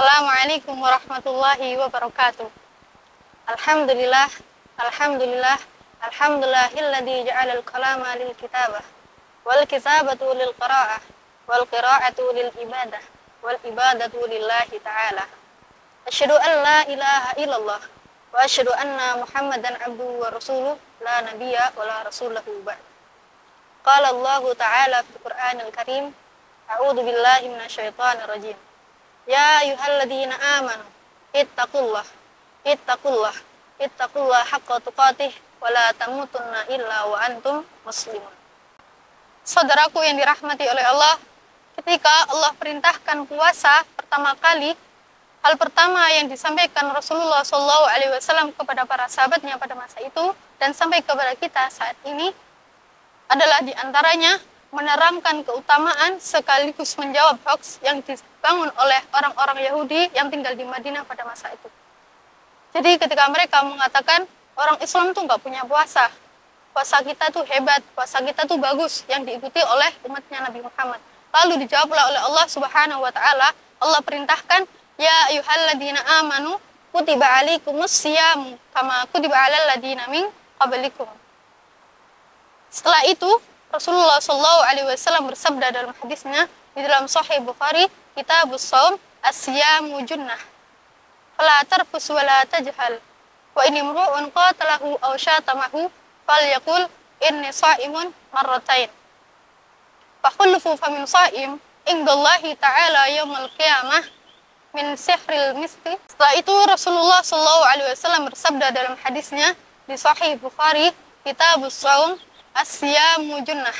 Assalamualaikum warahmatullahi wabarakatuh. Alhamdulillah, alhamdulillah, alhamdulillahilladzi ja'alal kalama lil kitabah, wal kitabatu lil qira'ah, wal qira'atu lil ibadah, wal ibadatu lillahi ta'ala. Asyhadu an la ilaha illallah wa asyhadu anna Muhammadan abduhu wa rasuluh la nabiyya wa la rasulahu ba'd. Qala Allah ta'ala fil Qur'anil Karim, a'udzu billahi minasyaitonir rajim. Ya ayyuhalladzina amanu ittaqullah haqqa tuqatih wa la tamutunna illa wa antum muslimun. Saudaraku yang dirahmati oleh Allah, ketika Allah perintahkan puasa pertama kali, hal pertama yang disampaikan Rasulullah SAW kepada para sahabatnya pada masa itu dan sampai kepada kita saat ini adalah diantaranya menerangkan keutamaan sekaligus menjawab hoax yang dibangun oleh orang-orang Yahudi yang tinggal di Madinah pada masa itu. Jadi ketika mereka mengatakan orang Islam tuh nggak punya puasa, puasa kita tuh hebat, puasa kita tuh bagus, yang diikuti oleh umatnya Nabi Muhammad. Lalu dijawablah oleh Allah Subhanahu Wa Taala, Allah perintahkan, ya ayyuhalladzina amanu kutiba alaikumus syiyamu kama kutiba alal ladzina min qablikum. Setelah itu Rasulullah SAW bersabda dalam hadisnya di dalam Sahih Bukhari, Kitabus Shaum, as-siyamu junnah. Fala tarfus wa la tajhal. Wa in imru'un qatalahu aw syatamahu falyaqul inni sha'imun marratain. Fa khulfu famin sha'im indallahi ta'ala yaumil qiyamah min sihril miski. Setelah itu Rasulullah SAW bersabda dalam hadisnya di Sahih Bukhari, Kitabus Shaum, as-siyamu junnah.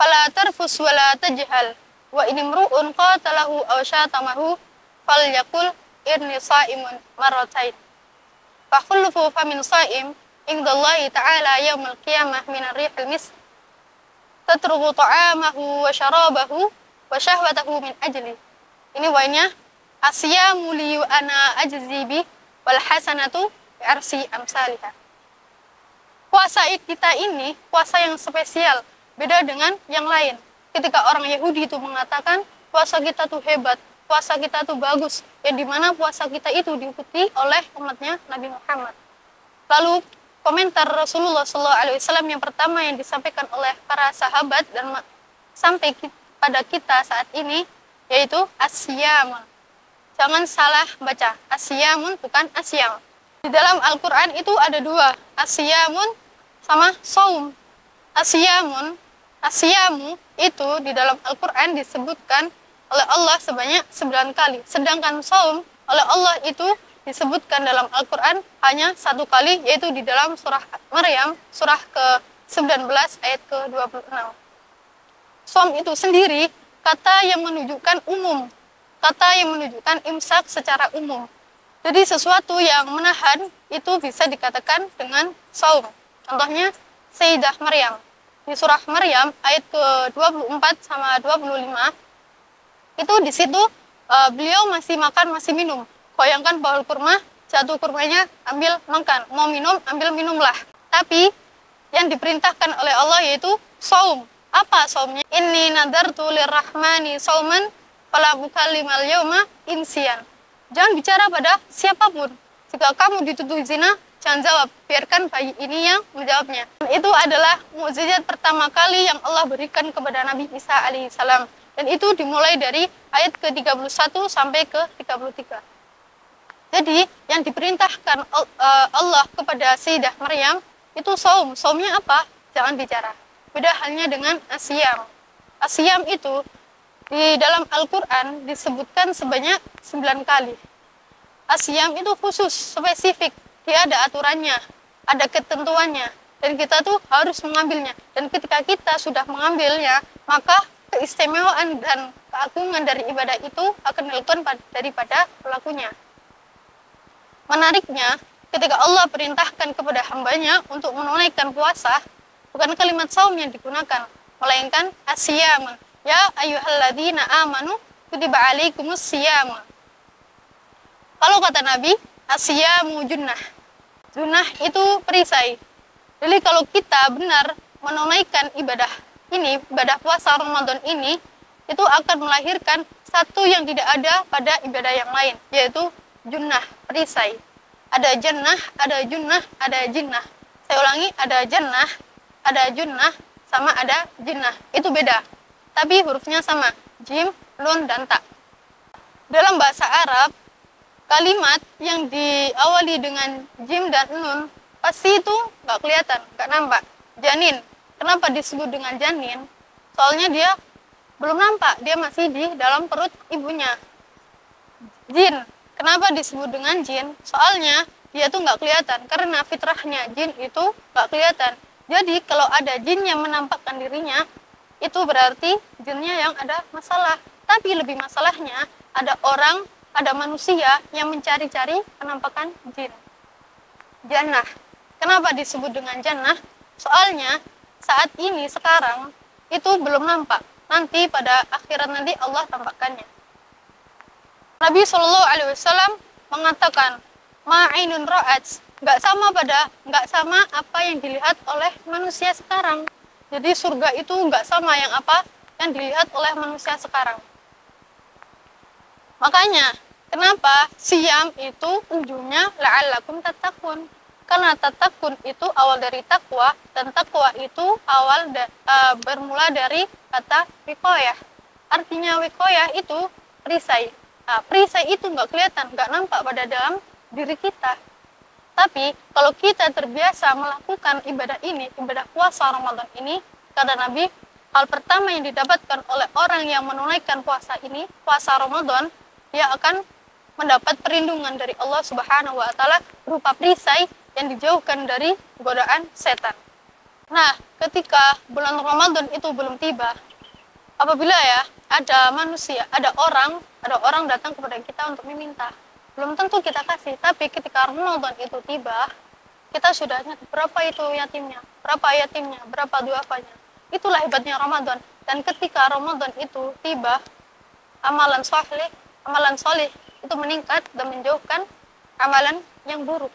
Fala tarfus wa la tajhal. Wa in imru'un qatalahu aw syatamahu falyaqul inni sha'imun marratain. Fa khulfu famin sha'im indallahi ta'ala yaumil qiyamah min ar-rihil misk tatrubu ta'amahu wa syarabahu wa syahwatahu min ajli. Ini wainya asyamu li ana ajzi bi wal hasanatu bi arsi amsalihah. Puasa kita ini puasa yang spesial, beda dengan yang lain. Ketika orang Yahudi itu mengatakan puasa kita tuh hebat, puasa kita tuh bagus, yang dimana puasa kita itu diikuti oleh umatnya Nabi Muhammad. Lalu komentar Rasulullah SAW yang pertama yang disampaikan oleh para sahabat dan sampai pada kita saat ini yaitu asyam. Jangan salah baca, asyamun bukan asyam. Di dalam Al-Quran itu ada dua, asyamun sama saum. Asyamu itu di dalam Al-Quran disebutkan oleh Allah sebanyak 9 kali. Sedangkan saum oleh Allah itu disebutkan dalam Al-Quran hanya 1 kali, yaitu di dalam surah Maryam, surah ke-19 ayat ke-26. Saum itu sendiri kata yang menunjukkan umum, kata yang menunjukkan imsak secara umum. Jadi sesuatu yang menahan itu bisa dikatakan dengan saum. Contohnya Sayyidah Maryam. Di surah Maryam ayat ke-24 sama 25 itu di situ beliau masih makan, masih minum. Goyangkan pohon kurma, jatuh kurmanya, ambil makan. Mau minum, ambil minumlah. Tapi yang diperintahkan oleh Allah yaitu saum. Apa saumnya? Inni nadartu lirrahmani sauman fala ukallimal yauma insiyan. Jangan bicara pada siapapun. Jika kamu dituduh zina, jangan jawab, biarkan bayi ini yang menjawabnya. Itu adalah mukjizat pertama kali yang Allah berikan kepada Nabi Isa alaihissalam. Dan itu dimulai dari ayat ke-31 sampai ke-33. Jadi, yang diperintahkan Allah kepada Sayyidah Maryam itu saum. Saumnya apa? Jangan bicara. Beda halnya dengan asyam. Asyam itu di dalam Al-Quran disebutkan sebanyak 9 kali. Asyam itu khusus, spesifik. Dia ada aturannya, ada ketentuannya, dan kita tuh harus mengambilnya. Dan ketika kita sudah mengambilnya, maka keistimewaan dan keagungan dari ibadah itu akan dilakukan daripada pelakunya. Menariknya, ketika Allah perintahkan kepada hambanya untuk menunaikan puasa, bukan kalimat saum yang digunakan, melainkan asyam. Ya ayyuhalladzina amanu kutiba alaikumus syiyam. Kalau kata Nabi, asyamu junnah. Junnah itu perisai. Jadi kalau kita benar menunaikan ibadah ini, ibadah puasa Ramadan ini, itu akan melahirkan satu yang tidak ada pada ibadah yang lain, yaitu junnah, perisai. Ada jannah, ada junnah, ada jinnah. Saya ulangi, ada jannah, ada junnah, sama ada jinnah. Itu beda, tapi hurufnya sama, jim, nun, dan ta. Dalam bahasa Arab, kalimat yang diawali dengan jim dan nun pasti itu nggak kelihatan, nggak nampak. Janin, kenapa disebut dengan janin? Soalnya dia belum nampak, dia masih di dalam perut ibunya. Jin, kenapa disebut dengan jin? Soalnya dia tuh nggak kelihatan, karena fitrahnya jin itu nggak kelihatan. Jadi kalau ada jin yang menampakkan dirinya, itu berarti jinnya yang ada masalah. Tapi lebih masalahnya, ada orang, ada manusia yang mencari-cari penampakan jin. Jannah, kenapa disebut dengan jannah? Soalnya saat ini, sekarang, itu belum nampak. Nanti pada akhirat nanti Allah tampakkannya. Nabi SAW mengatakan, ma'inun ra'at, nggak sama apa yang dilihat oleh manusia sekarang. Jadi surga itu nggak sama apa yang dilihat oleh manusia sekarang. Makanya kenapa siam itu ujungnya la'allakum tattaqun? Karena tattaqun itu awal dari takwa, dan takwa itu bermula dari kata wiqayah. Artinya wiqayah itu perisai. Nah, perisai itu nggak kelihatan, nggak nampak pada dalam diri kita. Tapi kalau kita terbiasa melakukan ibadah ini, ibadah puasa Ramadan ini, kata Nabi, hal pertama yang didapatkan oleh orang yang menunaikan puasa ini, puasa Ramadan, dia akan mendapat perlindungan dari Allah Subhanahu wa Ta'ala berupa perisai yang dijauhkan dari godaan setan. Nah, ketika bulan Ramadan itu belum tiba, apabila ada manusia, ada orang datang kepada kita untuk meminta, belum tentu kita kasih. Tapi ketika Ramadan itu tiba, kita sudah ingat berapa itu yatimnya, berapa duafanya. Itulah hebatnya Ramadan. Dan ketika Ramadan itu tiba, amalan soleh itu meningkat dan menjauhkan amalan yang buruk.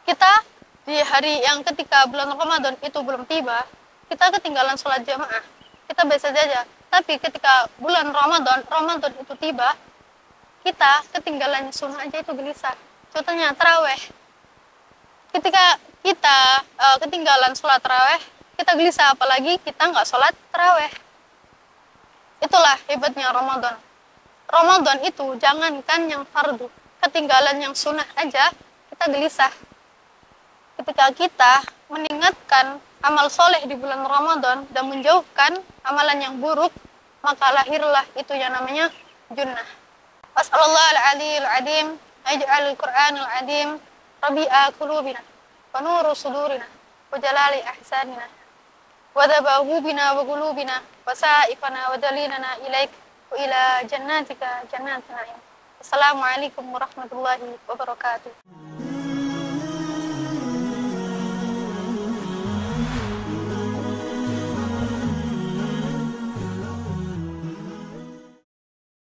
Kita di hari yang ketika bulan Ramadan itu belum tiba, kita ketinggalan sholat jamaah. Kita biasa saja. Tapi ketika bulan Ramadan itu tiba, kita ketinggalan sunnah aja itu gelisah. Contohnya taraweh. Ketika kita ketinggalan sholat taraweh, kita gelisah, apalagi kita nggak sholat taraweh. Itulah hebatnya Ramadan. Ramadan itu jangankan yang fardu, ketinggalan yang sunnah aja kita gelisah. Ketika kita mengingatkan amal soleh di bulan Ramadan dan menjauhkan amalan yang buruk, maka lahirlah itu yang namanya junnah. Was'allallahu al-'aliyyil 'azim aj'alul Qur'anul 'azim rabi'a qulubina wa nuru sudurina wa jalali ahsanina wa dhabahu bina wa qulubina wa sa'ifana wa dalinana ilaik wa ila jannatika jannatin na'im. Assalamualaikum warahmatullahi wabarakatuh.